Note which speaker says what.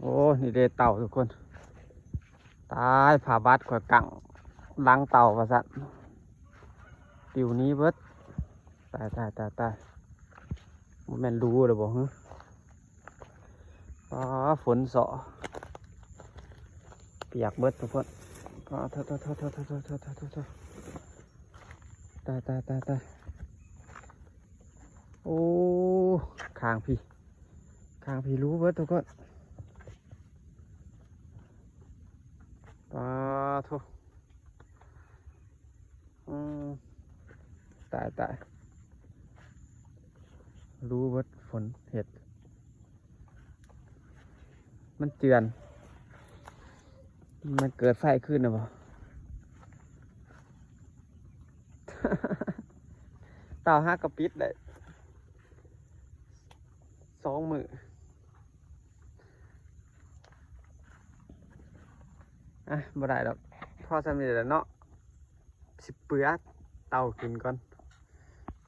Speaker 1: โอ้นี่เดเต่าทุกคนตายผ่าบัดข่อยกังล้างเต่าประสันปิวนี้เบิดตายมันแม่นรู้เลยบอกฮะอ๋อฝนเสาะเปียกเบิดทุกคนอ๋อโทษตายโอ้ข้างพี่รู้เบิดทุกคนอ๋อโทษอืมตายรู้เบิดฝนเห็ดมันเจือนมันเกิดไฟขึ้นนะบ่ เต่าห้ากระปิดได้2 มื้ออ่ะบ่ได้ดอกพอสำเร็จแล้วเนาะสิเปื้อเต่ากินก่อน